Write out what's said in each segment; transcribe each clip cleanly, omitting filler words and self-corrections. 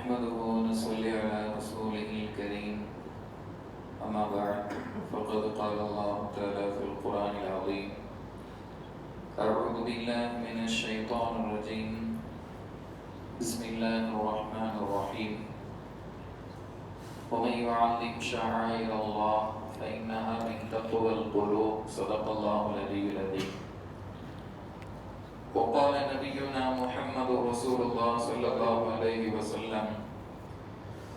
نحمده ونصلي على رسوله الكريم أما بعد فقد قال الله تعالى في القرآن العظيم أعوذ بالله من الشيطان الرجيم بسم الله الرحمن الرحيم ومن يعظم شعائر الله فإنها من تقوى القلوب صدق الله العلي العظيم وقال نبينا محمد رسول الله صلى الله عليه وسلم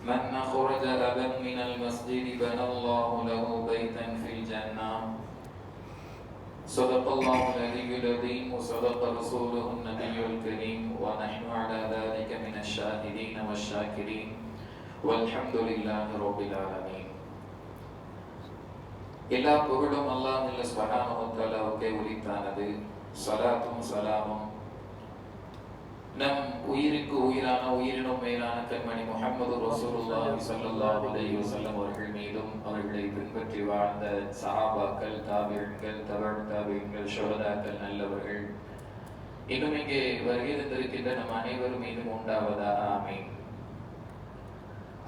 من أخرج أبا من المسجد بنى الله له بيتا في الجنة صدق الله العلي العظيم وصدق رسوله النبي الكريم ونحن على ذلك من الشاهدين والشاكرين والحمد لله رب العالمين. எல்லா புகழும் அல்லாஹ் சுப்ஹானஹு வ தஆலாவுக்கே உரித்தானது. சலாத்தும் சலாமும் நம் உயிருக்கு உயிரான உயிரினும் மேலான கண்மணி முஹம்மது ரசூலுல்லாஹி ஸல்லல்லாஹு அலைஹி வஸல்லம் அவர்கள் மீதும் அவர்களை பின்பற்றி வாழ்ந்த சஹாபாக்கள், தாபிஈன்கள், தபஅ தாபிஈன்கள், ஷுஹதாக்கள், நல்லவர்கள் இன்னும் இங்கே வருகை தந்திருக்கின்ற நம் அனைவரும் மீதும் உண்டாவதாக ஆமீன்.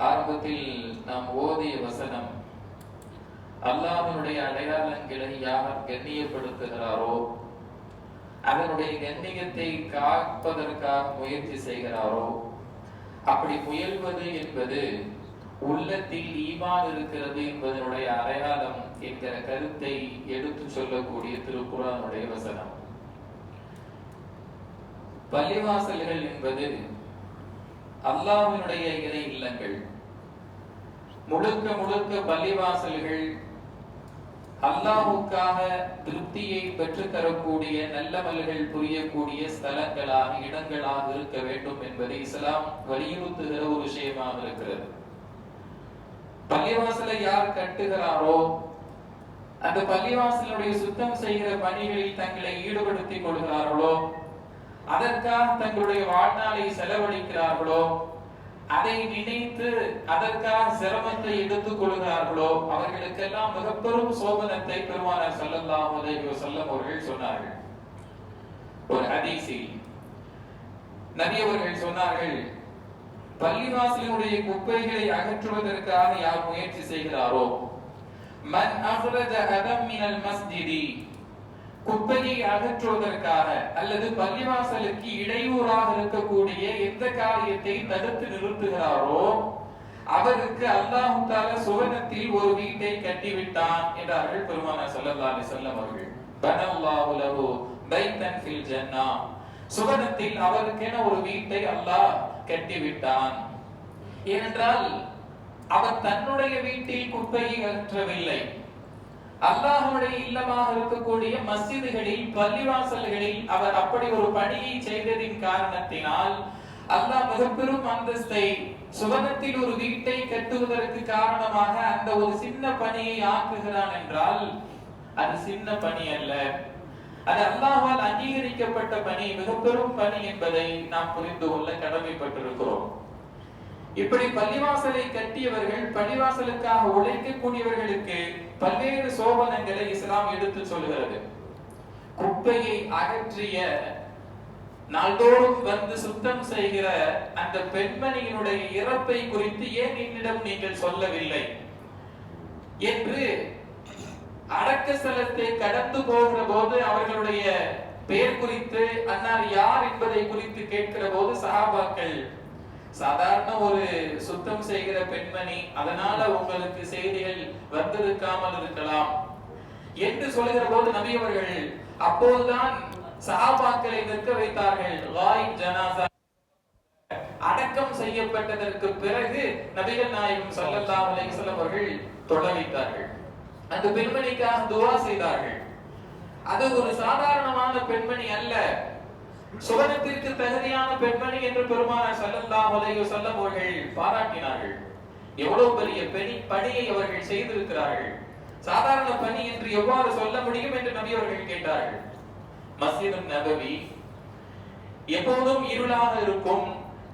ஆரம்பத்தில் நாம் ஓதிய வசனம், அல்லாஹ்வுடைய அடையாளங்களை யார் கண்ணியப்படுத்துகிறாரோ அதனுடைய கண்ணியத்தை காப்பதற்காக முயற்சி செய்கிறாரோ அப்படி முயல்வது என்பது உள்ளத்தில் ஈமான் இருக்கிறது என்பதனுடைய அடையாளம் என்கிற கருத்தை எடுத்து சொல்லக்கூடிய திருக்குர்ஆனுடைய வசனம். பள்ளிவாசல்கள் என்பது அல்லாஹ்வினுடைய இறை இல்லங்கள். முழுக்க முழுக்க பள்ளிவாசல்கள் அல்லாஹ்வுக்காக திருப்தியை பெற்றுத் தரக்கூடிய நல்லமல்கள் புரியக்கூடிய ஸ்தலங்களாக, இடங்களாக இருக்க வேண்டும் என்பதை இஸ்லாம் வலியுறுத்துகிற ஒரு விஷயமாக இருக்கிறது. பள்ளிவாசலை யார் கட்டுகிறாரோ அந்த பள்ளிவாசலுடைய சுத்தம் செய்கிற பணிகளில் தங்களை ஈடுபடுத்திக் கொள்கிறார்களோ, அதற்காக தங்களுடைய வாழ்நாளை செலவழிக்கிறார்களோ, அதை நினைத்து அதற்காக சிரமத்தை எடுத்துக் கொள்கிறார்களோ அவர்களுக்கெல்லாம் மிகப்பெரும் சோபனத்தை பெருமானார் ஸல்லல்லாஹு அலைஹி வஸல்லம் அவர்கள் சொன்னார்கள். ஒரு ஹதீஸில் நபி அவர்கள் சொன்னார்கள், பள்ளிவாசலினுடைய குப்பைகளை அகற்றுவதற்காக யார் முயற்சி செய்கிறாரோ, மன் அஃரஜ அதம் மினல் மஸ்ஜிதி, குப்பையை அகற்றுவதற்காக அல்லது பள்ளிவாசலுக்கு இடையூறாக இருக்கக்கூடிய எந்த காரியத்தை தடுத்து நிறுத்துகிறாரோ அவருக்கு அல்லாஹ் தஆலா சுவனத்தில் ஒரு வீட்டை கட்டிவிட்டான் என்றார்கள் பெருமானார் ஸல்லல்லாஹு அலைஹி வஸல்லம் அவர்கள். பனல்லாஹு லஹு பைத்தன் ஃபில் ஜன்னah, சுவனத்தில் அவருக்கென ஒரு வீட்டை அல்லாஹ் கட்டிவிட்டான். ஏனென்றால் அவர் தன்னுடைய வீட்டில் குப்பையை அகற்றவில்லை, அல்லாஹ்வுடைய இல்லமாக இருக்கக்கூடிய மஸ்ஜிதுகளில், பள்ளிவாசல்களில் அவர் அப்படி ஒரு பணியை செய்ததின் காரணத்தினால் அல்லாஹ் மிகப்பெரும் அந்தஸ்தை, சுவனத்தில் ஒரு வீட்டை கட்டுவதற்கு காரணமாக அந்த ஒரு சின்ன பணியை ஆக்குகிறான் என்றால் அது சின்ன பணி அல்ல, அது அல்லாஹ்வால் அங்கீகரிக்கப்பட்ட பணி, மிகப்பெரும் பணி என்பதை நாம் புரிந்து கொள்ள கடமைப்பட்டிருக்கிறோம். இப்படி பள்ளிவாசலை கட்டியவர்கள், பள்ளிவாசலுக்காக உழைக்கக்கூடியவர்களுக்கு பல்வேறு சோபனங்களை இஸ்லாம் எடுத்து சொல்கிறது. குப்பையை அகற்றிய, நாள்தோறும் வந்து சுத்தம் செய்கிற அந்த பெண்மணியினுடைய இறப்பை குறித்து ஏன் என்னிடம் நீங்கள் சொல்லவில்லை என்று அடக்க ஸ்தலத்தை கடந்து போகிற போது அவர்களுடைய பெயர் குறித்து, அன்னார் யார் என்பதை குறித்து கேட்கிற போது சஹாபாக்கள், சாதாரண ஒரு சுத்தம் செய்கிற பெண்மணி, அதனால உங்களுக்கு செய்திகள் வந்திருக்காமல் இருக்கலாம் என்று சொல்கிற போது நபி அவர்கள் அப்போதுதான் சஹாபாக்களை நிற்க வைத்தார்கள். காயிப் ஜனாஸா, அடக்கம் செய்யப்பட்டதற்கு பிறகு நபிகள் நாயகம் ஸல்லல்லாஹு அலைஹி வஸல்லம் அவர்கள் தொழ வைத்தார்கள். அந்த பெண்மணிக்காக துஆ செய்தார்கள். அது ஒரு சாதாரணமான பெண்மணி அல்ல, சுவனத்திற்கு தகுதியான பெண்மணி என்று பெருமானார் ஸல்லல்லாஹு அலைஹி வஸல்லம் அவர்கள் பாராட்டினார்கள். எவ்வளவு பெரிய பணியை அவர்கள் செய்திருக்கிறார்கள், சாதாரண பணி என்று எவ்வாறு சொல்ல முடியும் என்று நபி அவர்கள் கேட்டார்கள். மஸ்ஜிதுன் நபவி எப்போதும் இருளாக இருக்கும்,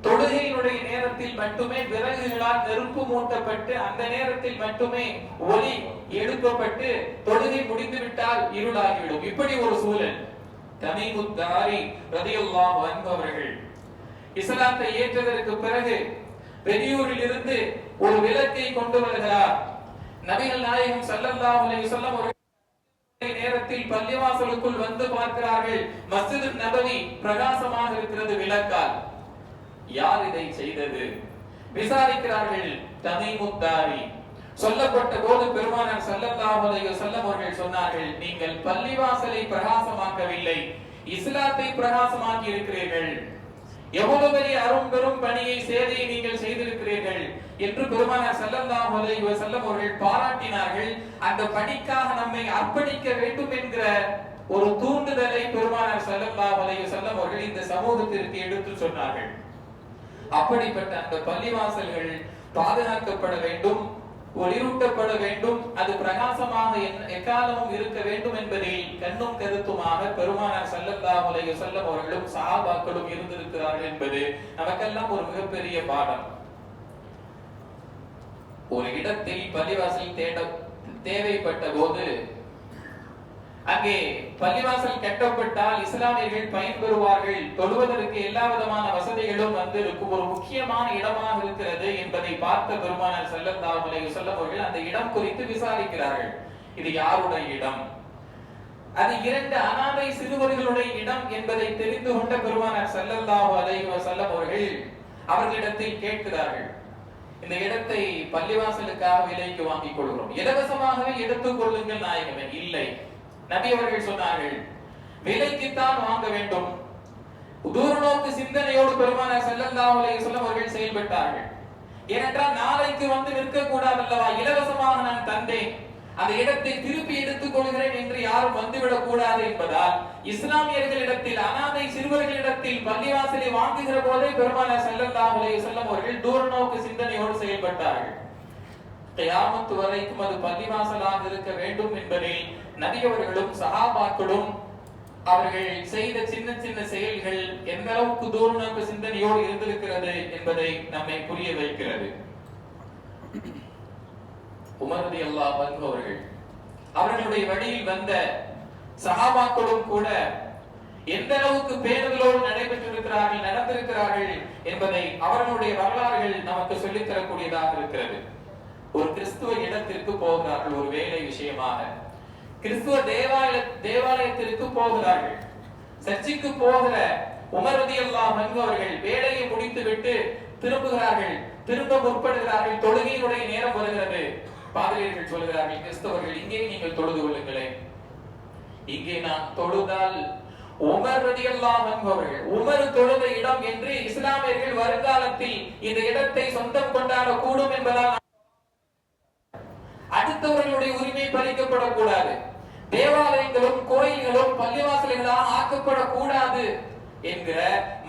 தொழுகையினுடைய நேரத்தில் மட்டுமே விறகுகளால் நெருப்பு மூட்டப்பட்டு அந்த நேரத்தில் மட்டுமே ஒளி எழுப்பப்பட்டு தொழுகை முடிந்துவிட்டால் இருளாகிவிடும். இப்படி ஒரு சூழல். தமீமுத் தாரி ரலியல்லாஹு அன்ஹு அவர்கள் இஸ்லாத்தை ஏற்றதற்கு பிறகு பெரியூரில் இருந்து ஒரு விளக்கை கொண்டு வருகிறார். நபிகள் நாயகம் ஸல்லல்லாஹு அலைஹி வஸல்லம் நேரத்தில் பள்ளிவாசலுக்குள் வந்து பார்க்கிறார்கள். மஸ்ஜித் நபவி பிரகாசமாக இருக்கிறது விளக்கால். யார் இதை செய்தது? விசாரிக்கிறார்கள். தமீமுத்தாரி. சொல்லப்பட்ட போது பெருமானார் ஸல்லல்லாஹு அலைஹி வஸல்லம் அவர்கள் சொன்னார்கள், நீங்கள் பள்ளிவாசலை பிரகாசமாக்கவில்லை, இஸ்லாத்தை பிரகாசமாக்கி இருக்கிறீர்கள். எவ்வளவு பெரிய அரும்பெரும் பணியை சேவையை நீங்கள் செய்திருக்கிறீர்கள் என்று பெருமானார் ஸல்லல்லாஹு அலைஹி வஸல்லம் அவர்கள் பாராட்டினார்கள். அந்த பணிக்காக நம்மை அர்ப்பணிக்க வேண்டும் என்கிற ஒரு தூண்டுதலை பெருமானார் ஸல்லல்லாஹு அலைஹி வஸல்லம் அவர்கள் இந்த சமூகத்திற்கு எடுத்து சொன்னார்கள். அப்படிப்பட்ட அந்த பள்ளிவாசல்கள் பாதுகாக்கப்பட வேண்டும், ஒளிரூட்டப்பட வேண்டும், அது பிரகாசமாக எக்காலமும் இருக்க வேண்டும் என்பதில் கண்ணும் கருத்துமாக பெருமானார் ஸல்லல்லாஹு அலைஹி வஸல்லம் அவர்களும் சஹாபாக்களும் இருந்திருக்கிறார்கள் என்பது நமக்கெல்லாம் ஒரு மிகப்பெரிய பாடம். ஒரு இடத்தில் பள்ளிவாசல் தேவைப்பட்ட போது அங்கே பள்ளிவாசல் கட்டப்பட்டால் இஸ்லாமியர்கள் பயன்பெறுவார்கள், தொழுவதற்கு எல்லா விதமான வசதிகளும் வந்து இருக்கும், ஒரு முக்கியமான இடமாக இருக்கிறது என்பதை பார்த்த பெருமானார் ஸல்லல்லாஹு அலைஹி வஸல்லம் அவர்கள் அந்த இடம் குறித்து விசாரிக்கிறார்கள். இது யாருடைய இடம்? அது 2 அனாதை சிறுவர்களுடைய இடம் என்பதை தெரிந்து கொண்ட பெருமானார் ஸல்லல்லாஹு அலைஹி வஸல்லம் அவர்கள் அவர்களிடத்தில் கேட்கிறார்கள், இந்த இடத்தை பள்ளிவாசலுக்காக விலைக்கு வாங்கிக் கொள்கிறோம், இலவசமாகவே எடுத்துக் கொள்ளுங்கள் நாயகமே. இல்லை, நபி அவர்கள் சொன்னார்கள், விலைக்குத்தான் வாங்க வேண்டும். தூரநோக்கு சிந்தனையோடு பெருமானார் ஸல்லல்லாஹு அலைஹி வஸல்லம் அவர்கள் செயல்பட்டார்கள். ஏனென்றால் நாளைக்கு வந்து நிற்க கூடாது அல்லவா, இலவசமாக நான் தந்தேன், அந்த இடத்தை திருப்பி எடுத்துக் கொள்கிறேன் என்று யாரும் வந்துவிடக் கூடாது என்பதால் இஸ்லாமியர்களிடத்தில், அனாதை சிறுவர்களிடத்தில் பள்ளிவாசலை வாங்குகிற போதே பெருமானார் ஸல்லல்லாஹு அலைஹி வஸல்லம் அவர்கள் தூரநோக்கு சிந்தனையோடு செயல்பட்டார்கள். கியாமத் வரைக்கும் அது பள்ளிவாசலாக இருக்க வேண்டும் என்பதில் நபி அவர்களும் சஹாபாக்களும் அவர்கள் செய்த சின்ன சின்ன செயல்கள் எந்த அளவுக்கு தூரநோக்கு சிந்தனையோடு இருந்திருக்கிறது என்பதை நம்மை புரிய வைக்கிறது. உமர் ரலியல்லாஹு அன்ஹு அவர்களுடைய வழியில் வந்த சஹாபாக்களும் கூட எந்த அளவுக்கு பேணுதலோடு நடைபெற்றிருக்கிறார்கள், நடந்திருக்கிறார்கள் என்பதை அவர்களுடைய வரலாறுகள் நமக்கு சொல்லித் தரக்கூடியதாக இருக்கிறது. ஒரு கிறிஸ்துவ இடத்திற்கு போகிறார்கள், ஒரு வேலை விஷயமாக கிறிஸ்துவ தேவாலயத்திற்கு போகிறார்கள். சர்ச்சுக்கு போகிற உமர் ரலியல்லாஹு அன்ஹு அவர்கள் வேலையை முடித்துவிட்டு திரும்புகிறார்கள். திரும்ப முற்படுகிறார்கள். தொழுகையினுடைய நேரம் வருகிறது. பாதிரியார்கள் சொல்கிறார்கள், கிறிஸ்தவர்கள், இங்கே நீங்கள் தொழுது கொள்ளுங்களேன். இங்கே நான் தொழுதால் உமர் ரலியல்லாஹு அன்ஹு அவர்கள் உமர் தொழுத இடம் என்று இஸ்லாமியர்கள் வருங்காலத்தில் இந்த இடத்தை சொந்தம் கொண்டாட கூடும் என்பதால் அடுத்தவர்களுடைய உரிமை பறிக்கப்படக்கூடாது, தேவாலயங்களும் கோயில்களும் பள்ளிவாசல்களாக ஆக்கப்படக்கூடாது என்கிற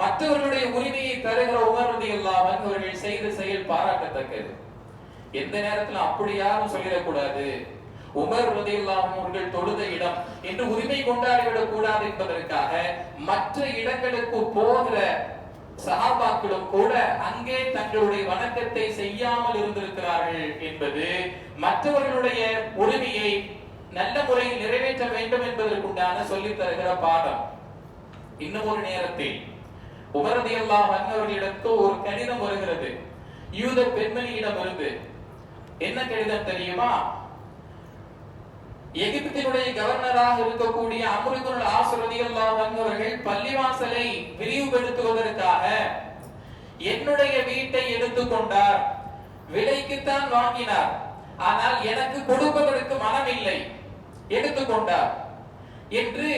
மற்றவர்களுடைய உரிமையை தருகிற உமர் ரலியல்லாஹு அன்ஹு அவர்கள் செய்த செயல் பாராட்டத்தக்கது. எந்த நேரத்தில் அப்படி யாரும் சொல்லிடக்கூடாது, உமர் ரலியல்லாஹு அன்ஹு அவர்கள் தொழுத இடம் என்று உரிமை கொண்டாடிவிடக் கூடாது என்பதற்காக மற்ற இடங்களுக்கு போகிற சஹாபாக்களும் கூட அங்கே தங்களுடைய வணக்கத்தை செய்யாமல் இருந்திருக்கிறார்கள் என்பது மற்றவர்களுடைய உரிமையை நல்ல முறையில் நிறைவேற்ற வேண்டும் என்பதற்குண்டான சொல்லித் தருகிற பாடம். இன்னும் ஒரு நேரத்தில் உமர் ரலியல்லாஹு அன்ஹு அவர்களிடத்து ஒரு கடிதம் வருகிறது, யூத பெண்மணியிடம் இருந்து. என்ன கடிதம் தெரியுமா? எகிப்தினுடைய கவர்னராக இருக்கக்கூடிய அம்ர் இப்னு ஆஸ் ரலியல்லாஹு அன்ஹு அவர்கள் பள்ளிவாசலை விரிவுபடுத்துவதற்காக என்னுடைய வீட்டை எடுத்துக்கொண்டார், விலைக்குத்தான் வாங்கினார், ஆனால் எனக்கு கொடுப்பதற்கு மனம் இல்லை, எடுத்துக்கொண்டார் என்று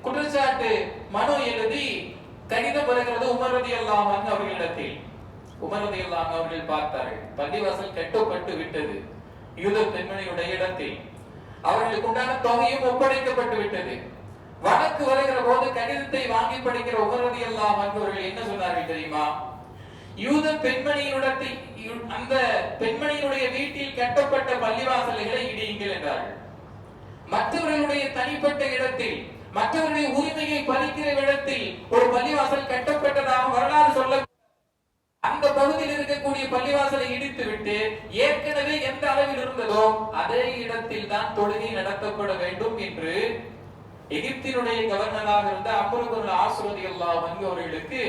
குற்றச்சாட்டு மனு எழுதி கடிதம் வருகிறது உமர் ரலியல்லாஹு அன்ஹு அவர்களிடத்தில். உமர் ரலியல்லாஹு அன்ஹு அவர்கள் பார்த்தார்கள், பள்ளிவாசல் கட்டப்பட்டு விட்டது யூத பெண்மணியுடைய இடத்தில், அவர்களுக்கு உண்டான தொகையும் ஒப்படைக்கப்பட்டு விட்டது. வழக்கு வருகிற போது கடிதத்தை வாங்கி படிக்கிற உமர் ரலியல்லாஹு அன்ஹு அவர்கள் என்ன சொன்னார்கள் தெரியுமா? யூத பெண்மணியினுடைய அந்த பெண்மணியினுடைய வீட்டில் கட்டப்பட்ட பள்ளிவாசல்களை இடியுங்கள் என்றார்கள். மற்றவர்களுடைய தனிப்பட்ட இடத்தில், மற்றவர்களுடைய உரிமையை பறிக்கிற இடத்தில் ஒரு பள்ளிவாசல் கட்டப்பட்டதாக வரலாறு சொல்ல, அந்த பகுதியில் இருக்கக்கூடிய பள்ளிவாசலை இடித்து விட்டு ஏற்கனவே எந்த அளவில் இருந்ததோ அதே இடத்தில் தான் தொழுகை நடத்தப்பட வேண்டும் என்று எகிப்தினுடைய கவர்னராக இருந்த அம்ர் இப்னு ஆஸ் ரலியல்லாஹு அன்ஹு அவர்களுக்கு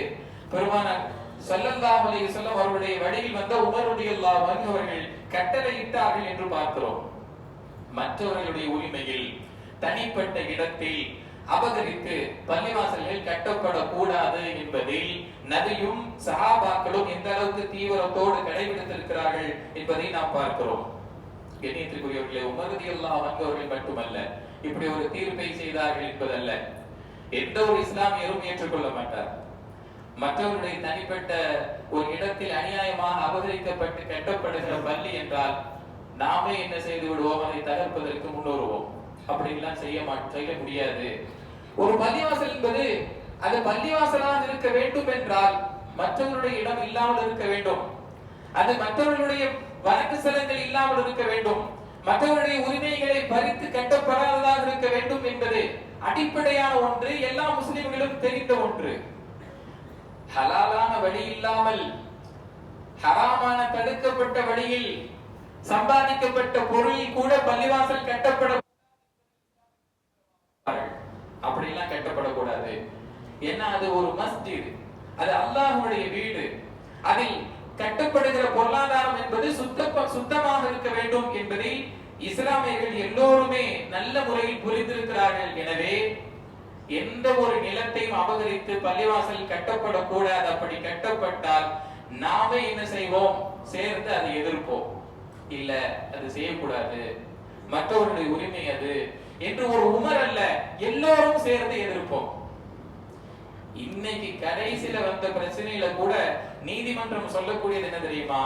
பெருமானார் ஸல்லல்லாஹு அலைஹி வஸல்லம் அவருடைய வழியில் வந்த உமர் ரலியல்லாஹு அன்ஹு அவர்கள் கட்டளையிட்டார்கள் என்று பார்க்கிறோம். மற்றவர்களுடைய உரிமையில் தனிப்பட்ட இடத்தில் அபகரித்து பள்ளிவாசல்கள் கட்டப்படக்கூடாது என்பதில் நபியும் சஹாபாக்களும் எந்த அளவுக்கு தீவிரத்தோடு கடைபிடித்திருக்கிறார்கள் என்பதை நாம் பார்க்கிறோம். கண்ணியத்திற்குரியவர்களே, உமர் ரலியல்லாஹு அன்ஹு அவர்கள் மட்டுமல்ல இப்படி ஒரு தீர்ப்பை செய்தார்கள் என்பதல்ல, எந்த ஒரு இஸ்லாமியரும் ஏற்றுக்கொள்ள மாட்டார். மற்றவருடைய தனிப்பட்ட ஒரு இடத்தில் அநியாயமாக அபகரிக்கப்பட்டு கட்டப்படுகிற பள்ளி என்றால் நாமே என்ன செய்து விடுவோம், அதை தகர்ப்பதற்கு முன்னோருவோம். அப்படிலாம் செய்ய முடியாது. ஒரு பள்ளிவாசல் என்பது அது பள்ளிவாசலாக இருக்க வேண்டும் என்றால் மற்றவருடைய இடம் இல்லாமல் இருக்க வேண்டும். அது மற்றவர்களுடைய வணக்க ஸ்தலங்கள் இல்லாமல் இருக்க வேண்டும். மற்றவருடைய உரிமைகளை பறித்து கட்டப்படாததாக இருக்க வேண்டும் என்பது அடிப்படையான ஒன்று, எல்லா முஸ்லிம்களும் தெரிந்த ஒன்று. ஹலாலான வழி இல்லாமல் ஹராமான தடுக்கப்பட்ட வழியில் சம்பாதிக்கப்பட்ட பொருளில் கூட பள்ளிவாசல் கட்டப்பட அப்படிலாம் கட்டப்படக்கூடாது. ஏன்னா அது ஒரு மஸ்ஜித், அது அல்லாஹ்வுடைய வீடு. அதில் கட்டப்படுகிற பொருளாதாரம் என்பது சுத்தமாக இருக்க வேண்டும் என்பதை இஸ்லாமியர்கள் எல்லோருமே நல்ல முறையில் புரிந்திருக்கிறார்கள். எனவே எந்த ஒரு நிலத்தையும் அபகரித்து பள்ளிவாசல் கட்டப்படக்கூடாது. அப்படி கட்டப்பட்டால் நாமே என்ன செய்வோம், சேர்ந்து அதை எதிர்ப்போம். இல்ல அது செய்யக்கூடாது, மற்றவர்களுடைய உரிமை அது என்று ஒரு உமர் அல்ல, எல்லோரும் சேர்ந்து எதிர்ப்போம். இன்னைக்கு கடைசியில வந்த பிரச்சனையில கூட நீதிமன்றம் சொல்லக்கூடியது என்ன தெரியுமா,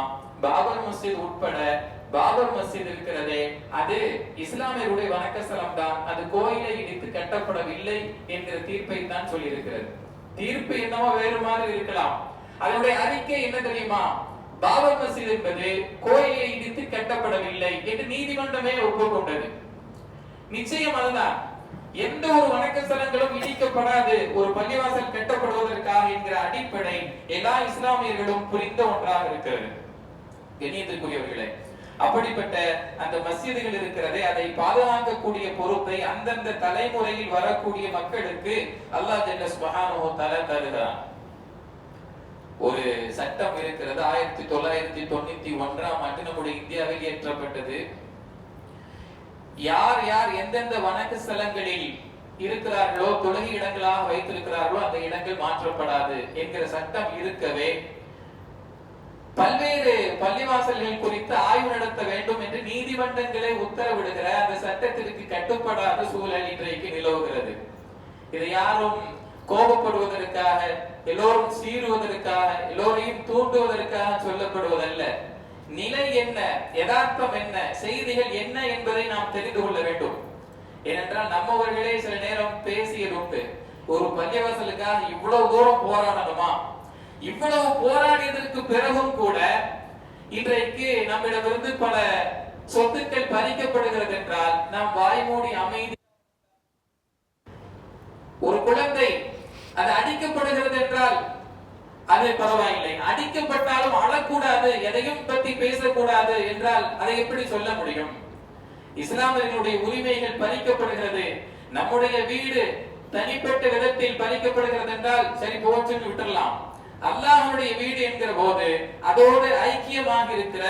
பாபர் மஸ்ஜித் உட்பட பாபர் மஸ்ஜித் இருக்கிறதே அது இஸ்லாமியருடைய வணக்கஸ்தலம் தான், அது கோயிலை இடித்து கட்டப்படவில்லை என்கிற தீர்ப்பை தான் சொல்லி இருக்கிறது. தீர்ப்பு என்னவோ வேறு மாதிரி இருக்கலாம், அதனுடைய அறிக்கை என்ன தெரியுமா, பாபர் மஸ்ஜித் என்பது கோயிலை இடித்து கட்டப்படவில்லை என்று நீதிமன்றமே ஒப்புக்கொண்டது. நிச்சயம் அதுதான். எந்த ஒரு வணக்க ஸ்தலங்களும் இடிக்கப்படாது, ஒரு பள்ளிவாசல் கட்டப்படுவதற்காக என்கிற அடிப்படை எல்லா இஸ்லாமியர்களும் புரிந்த ஒன்றாக இருக்கிறது. கண்ணியத்திற்குரியவர்களே, அப்படிப்பட்ட அந்த மஸ்ஜிதுகள் இருக்கிறதே, அதை பாதுகாக்கக்கூடிய பொறுப்பை அந்தந்த தலைமுறையில் வரக்கூடிய மக்களுக்கு அல்லாஹ் ஜல்ல சுப்ஹானஹு வ தஆலா தருகிறான். ஒரு சட்டம் இருக்கிறது, 1991ஆம் ஆண்டு நம்முடைய இந்தியாவில் இயற்றப்பட்டது. யார் யார் எந்தெந்த வணக்க ஸ்தலங்களில் இருக்கிறார்களோ, தொழுகை இடங்களாக வைத்திருக்கிறார்களோ அந்த இடங்கள் மாற்றப்படாது என்கிற சட்டம் இருக்கவே பல்வேறு பள்ளிவாசல்கள் குறித்து ஆய்வு நடத்த வேண்டும் என்று நீதிமன்றங்களை உத்தரவிடுகிற அந்த சட்டத்திற்கு கட்டுப்படாத சூழல் இன்றைக்கு நிலவுகிறது. இதை யாரும் கோபப்படுவதற்காக, எல்லோரும் சீறுவதற்காக, எல்லோரையும் தூண்டுவதற்காக சொல்லப்படுவதல்ல. நிலை என்ன, யதார்த்தம் என்ன, செய்திகள் என்ன என்பதை நாம் தெரிந்து கொள்ள வேண்டும். ஏனென்றால் நம்மவர்களே சில நேரம் பேசியது உண்டு, ஒரு பள்ளிவாசலுக்காக இவ்வளவு தூரம் போராடணுமா, இவ்வளவு போராடியதற்கு பிறகும் கூட இன்றைக்கு நம்மிடமிருந்து பல சொத்துக்கள் பறிக்கப்படுகிறது என்றால் நாம் வாய்மூடி அமைதி. ஒரு குழந்தை அது அடிக்கப்படுகிறது என்றால் அது பரவாயில்லை, அடிக்கப்பட்டாலும் அழக்கூடாது, எதையும் பற்றி பேசக்கூடாது என்றால் அதை எப்படி சொல்ல முடியும்? இஸ்லாமியர்களுடைய உரிமைகள் பறிக்கப்படுகிறது, நம்முடைய வீடு தனிப்பட்ட விதத்தில் பறிக்கப்படுகிறது என்றால் சரி போச்சுன்னு விட்டுறலாம். அல்லாஹ்வுடைய வீடு என்கிற போது அதோடு ஐக்கியமாக இருக்கிற,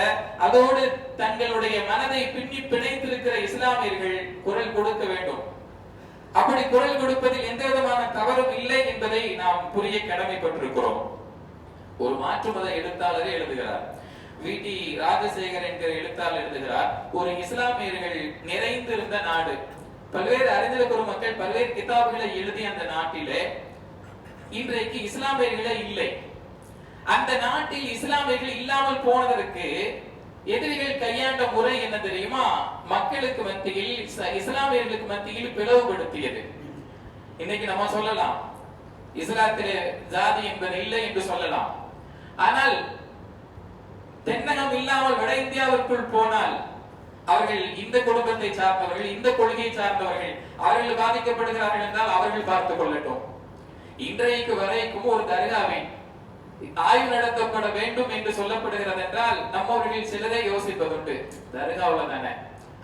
அதோடு தங்களுடைய மனதை பின்னி பிணைத்திருக்கிற இஸ்லாமியர்கள் குரல் கொடுக்க வேண்டும். அப்படி குரல் கொடுப்பதில் எந்த விதமான தவறும் இல்லை என்பதை நாம் புரிய கடமைப்பட்டிருக்கிறோம். ஒரு மாற்று மத எழுத்தாளரே எழுதுகிறார், வி.டி. ராஜசேகர் என்கிற எழுத்தாளர் எழுதுகிறார், ஒரு இஸ்லாமியர்கள் நிறைந்திருந்த நாடு, பல்வேறு அறிஞர் பெருமக்கள் பல்வேறு கிதாபுகளை எழுதிய அந்த நாட்டிலே இன்றைக்கு இஸ்லாமியர்களே இல்லை. அந்த நாட்டில் இஸ்லாமியர்கள் இல்லாமல் போனதற்கு எதிரிகள் கையாண்ட முறை என்ன தெரியுமா, மக்களுக்கு மத்தியில், இஸ்லாமியர்களுக்கு மத்தியில் பிளவுபடுத்தியது. இன்னைக்கு நம்ம சொல்லலாம் இஸ்லாத்திலே ஜாதி என்பது இல்லை என்று சொல்லலாம். ஆனால் தென்னகம் இல்லாமல் வட இந்தியாவிற்குள் போனால் அவர்கள் இந்த குடும்பத்தை சார்ந்தவர்கள், இந்த கொள்கையை சார்ந்தவர்கள், அவர்கள் பாதிக்கப்படுகிறார்கள் என்றால் அவர்கள் பார்த்துக் கொள்ளட்டும். இன்றைக்கு வரைக்கும் ஒரு தர்காவில் ஆய்வு நடத்தப்பட வேண்டும் என்று சொல்லப்படுகிறது என்றால் நம்மவர்களில் சிலரே யோசிப்பதுண்டு, தர்காவுல தானே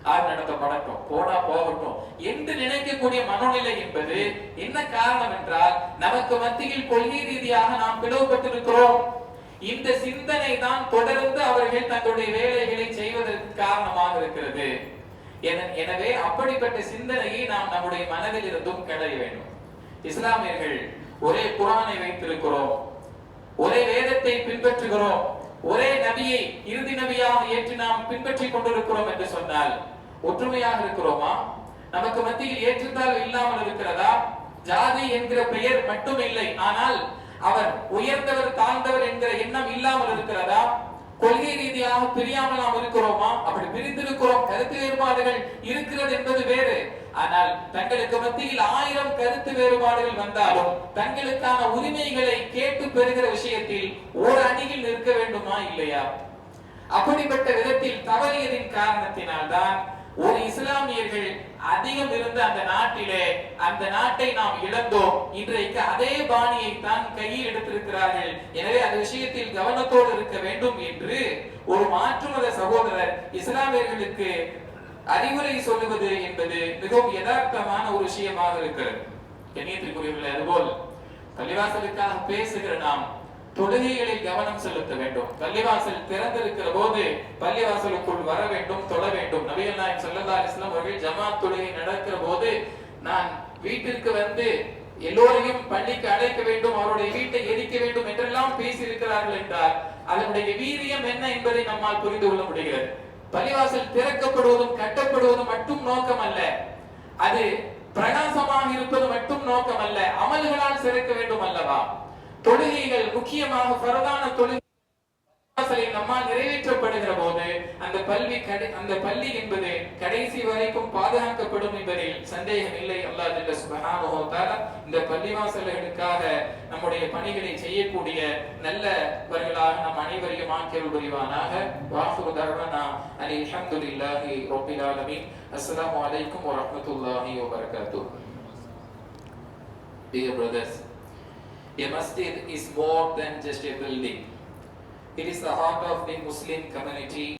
நடத்தப்படட்டும், போனா போகட்டும் என்று நினைக்கக்கூடிய மனோநிலை என்பது என்ன காரணம் என்றால், நமக்கு மத்தியில் கொள்கை ரீதியாக நாம் பிளவுபட்டிருக்கிறோம். இந்த சிந்தனை தான் தொடர்ந்து அவர்கள் தங்களுடைய வேலைகளை செய்வதற்கு காரணமாக இருக்கிறது. எனவே அப்படிப்பட்ட சிந்தனையை நாம் நம்முடைய மனதில் இருந்தும் களைய வேண்டும். இஸ்லாமியர்கள் ஒரே குர்ஆனை வைத்திருக்கிறோம், ஒரே வேதத்தை பின்பற்றுகிறோம், ஒரே நபியை இறுதி நபியாக ஏற்று நாம் பின்பற்றிக் கொண்டிருக்கிறோம் என்று சொன்னால் ஒற்றுமையாக இருக்கிறோமா? நமக்கு மத்தியில் ஏற்றுத்தால் இல்லாமல் இருக்கிறதா? ஜாதி என்கிற பெயர் மட்டும் இல்லை, ஆனால் அவர் உயர்ந்தவர் தாழ்ந்தவர் என்கிற எண்ணம் இல்லாமல் இருக்கிறதா? கொள்கை ரீதியாக பிரியாமல் நாம் இருக்கிறோமா? அப்படி பிரிந்திருக்கிறோம், கருத்து வேறுபாடுகள் இருக்கிறது என்பது வேறு. ஆனால் தங்களுக்கு மத்தியில் 1000 கருத்து வேறுபாடுகள் வந்தாலும் தங்களுக்கான உரிமைகளை கேட்டு பெறுகிற விஷயத்தில் ஒரு அணியில் நிற்க வேண்டுமா இல்லையா? அப்படிப்பட்ட விதத்தில் தவறியதின் காரணத்தினால்தான் ஒரு இஸ்லாமியர்கள் அதிகம் இருந்த அந்த நாட்டிலே அந்த நாட்டை நாம் இழந்தோம். இன்றைக்கு அதே பாணியை தான் கையில் எடுத்திருக்கிறார்கள். எனவே அந்த விஷயத்தில் கவனத்தோடு இருக்க வேண்டும் என்று ஒரு மாற்று மத சகோதரர் இஸ்லாமியர்களுக்கு அறிவுரை சொல்லுவது என்பது மிகவும் யதார்த்தமான ஒரு விஷயமாக இருக்கிறது. கண்ணியத்திற்குரியவர்களே, அதுபோல் பள்ளிவாசலுக்காக பேசுகிற நாம் தொழுகைகளில் கவனம் செலுத்த வேண்டும். பள்ளிவாசல் திறந்திருக்கிற போது பள்ளிவாசலுக்குள் வர வேண்டும், தொழ வேண்டும். நபிகள் நாயகம் ஸல்லல்லாஹு அலைஹி வஸல்லம் அவர்கள் ஜமாத் தொழுகை நடக்கிற போது நான் வீட்டிற்கு வந்து எல்லோரையும் பள்ளிக்கு அழைக்க வேண்டும், அவருடைய வீட்டை எரிக்க வேண்டும் என்றெல்லாம் பேசி இருக்கிறார்கள் என்றால் அதனுடைய வீரியம் என்ன என்பதை நம்மால் புரிந்து கொள்ள முடிகிறது. பள்ளிவாசல் திறக்கப்படுவதும் கட்டப்படுவதும் மட்டும் நோக்கம் அல்ல, அது பிரகாசமாக இருப்பது மட்டும் நோக்கம் அல்ல, அமல்களால் சிறக்க வேண்டும் அல்லவா? தொழுகைகள் முக்கியமாக பரதான தொழுகை நம்மால் நிறைவேற்றப்படுகிற போது அந்த பள்ளி என்பது கடைசி வரைக்கும் பாதுகாக்கப்படும் என்பதில் சந்தேகம் இல்லை. அல்லாஹ் ஜல்ல சுப்ஹானஹு வ தஆலா இந்த பள்ளிவாசல்களுக்காக நம்முடைய பணிகளை செய்யக்கூடிய நல்லவர்களாக நம் அனைவரையும் ஆக்கியருள் புரிவானாக. வாஹிரு தஅவானா அல்ஹம்துலில்லாஹி ரப்பில் ஆலமீன். அஸ்ஸலாமு அலைக்கும் வ ரஹ்மத்துல்லாஹி வ பரகாத்துஹு. Dear brothers, a masjid is more than just a building. It is the heart of the Muslim community.